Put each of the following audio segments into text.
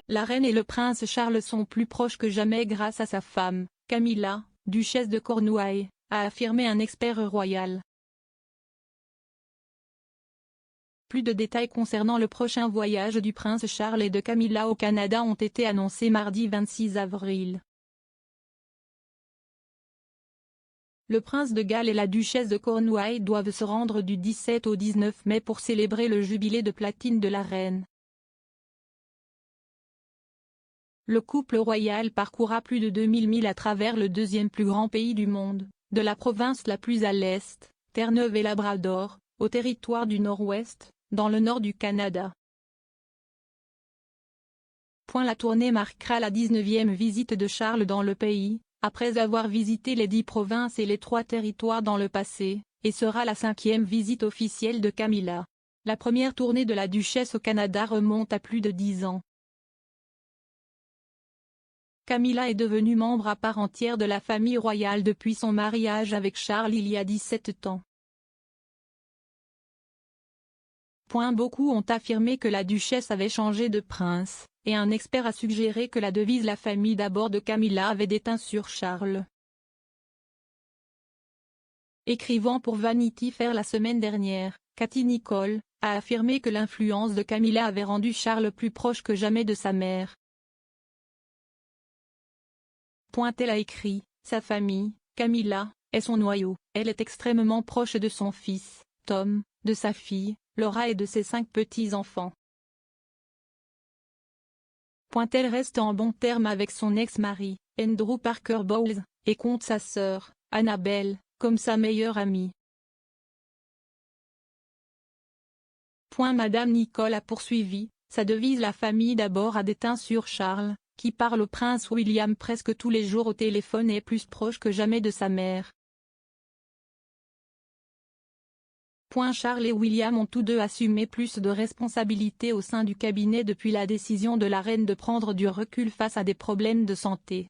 La reine et le prince Charles sont plus proches que jamais grâce à sa femme, Camilla, duchesse de Cornouailles, a affirmé un expert royal. Plus de détails concernant le prochain voyage du prince Charles et de Camilla au Canada ont été annoncés mardi 26 avril. Le prince de Galles et la duchesse de Cornouailles doivent se rendre du 17 au 19 mai pour célébrer le jubilé de platine de la reine. Le couple royal parcourra plus de 2000 milles à travers le deuxième plus grand pays du monde, de la province la plus à l'est, Terre-Neuve et Labrador, au territoire du Nord-Ouest, dans le nord du Canada. La tournée marquera la 19e visite de Charles dans le pays, après avoir visité les 10 provinces et les 3 territoires dans le passé, et sera la 5e visite officielle de Camilla. La première tournée de la duchesse au Canada remonte à plus de 10 ans. Camilla est devenue membre à part entière de la famille royale depuis son mariage avec Charles il y a 17 ans. Beaucoup ont affirmé que la duchesse avait changé de prince, et un expert a suggéré que la devise « La famille d'abord » de Camilla avait déteint sur Charles. Écrivant pour Vanity Fair la semaine dernière, Cathy Nicholl a affirmé que l'influence de Camilla avait rendu Charles plus proche que jamais de sa mère. Elle a écrit, sa famille, Camilla, est son noyau, elle est extrêmement proche de son fils, Tom, de sa fille, Laura et de ses 5 petits-enfants. Elle reste en bons termes avec son ex-mari, Andrew Parker Bowles, et compte sa sœur, Annabelle, comme sa meilleure amie. Madame Nicholl a poursuivi, sa devise « La famille d'abord » a déteint sur Charles, qui parle au prince William presque tous les jours au téléphone et est plus proche que jamais de sa mère. Charles et William ont tous deux assumé plus de responsabilités au sein du cabinet depuis la décision de la reine de prendre du recul face à des problèmes de santé.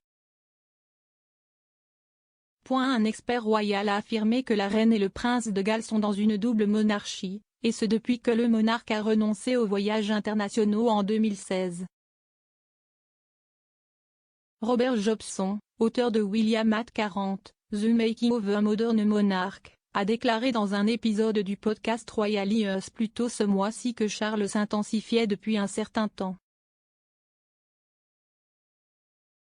Un expert royal a affirmé que la reine et le prince de Galles sont dans une double monarchie, et ce depuis que le monarque a renoncé aux voyages internationaux en 2016. Robert Jobson, auteur de William at 40, The Making of a Modern Monarch, a déclaré dans un épisode du podcast Royal Years plus tôt ce mois-ci que Charles s'intensifiait depuis un certain temps.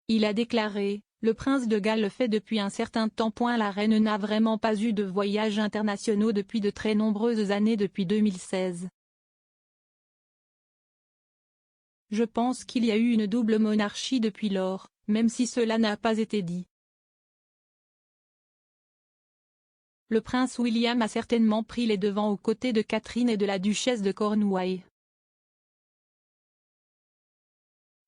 Il a déclaré, le prince de Galles le fait depuis un certain temps. La reine n'a vraiment pas eu de voyages internationaux depuis de très nombreuses années depuis 2016. Je pense qu'il y a eu une double monarchie depuis lors, même si cela n'a pas été dit. Le prince William a certainement pris les devants aux côtés de Catherine et de la duchesse de Cornouailles.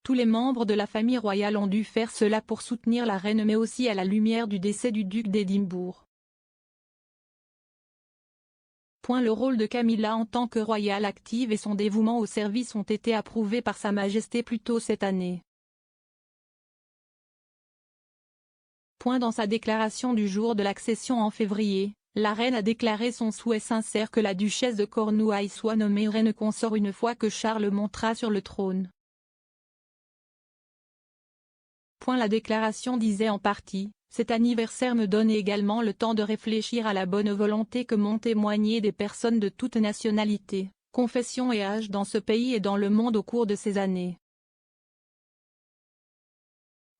Tous les membres de la famille royale ont dû faire cela pour soutenir la reine mais aussi à la lumière du décès du duc d'Édimbourg. Le rôle de Camilla en tant que royale active et son dévouement au service ont été approuvés par Sa Majesté plus tôt cette année. Dans sa déclaration du jour de l'accession en février, la reine a déclaré son souhait sincère que la duchesse de Cornouailles soit nommée reine consort une fois que Charles montera sur le trône. La déclaration disait en partie, cet anniversaire me donne également le temps de réfléchir à la bonne volonté que m'ont témoigné des personnes de toute nationalité, confession et âge dans ce pays et dans le monde au cours de ces années.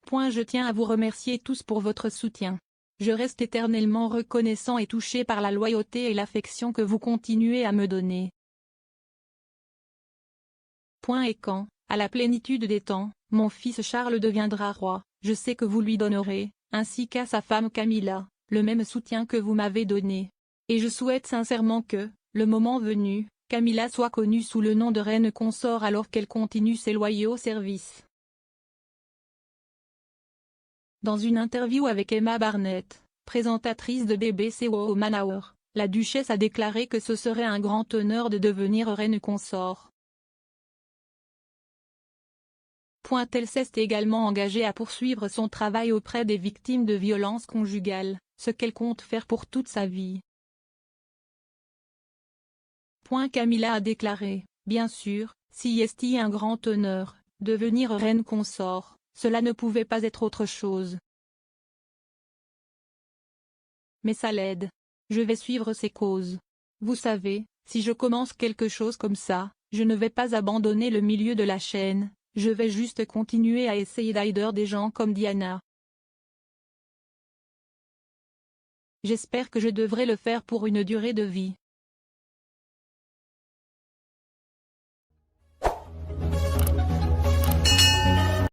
Je tiens à vous remercier tous pour votre soutien. Je reste éternellement reconnaissant et touché par la loyauté et l'affection que vous continuez à me donner. Et quand, à la plénitude des temps, mon fils Charles deviendra roi, je sais que vous lui donnerez, ainsi qu'à sa femme Camilla, le même soutien que vous m'avez donné. Et je souhaite sincèrement que, le moment venu, Camilla soit connue sous le nom de reine consort alors qu'elle continue ses loyaux services. Dans une interview avec Emma Barnett, présentatrice de BBC Woman Hour, la duchesse a déclaré que ce serait un grand honneur de devenir reine consort. Elle s'est également engagée à poursuivre son travail auprès des victimes de violences conjugales, ce qu'elle compte faire pour toute sa vie. Camilla a déclaré, bien sûr, si est un grand honneur, Devenir reine consort, cela ne pouvait pas être autre chose. Mais ça l'aide. Je vais suivre ses causes. Vous savez, si je commence quelque chose comme ça, je ne vais pas abandonner le milieu de la chaîne, je vais juste continuer à essayer d'aider des gens comme Diana. J'espère que je devrai le faire pour une durée de vie.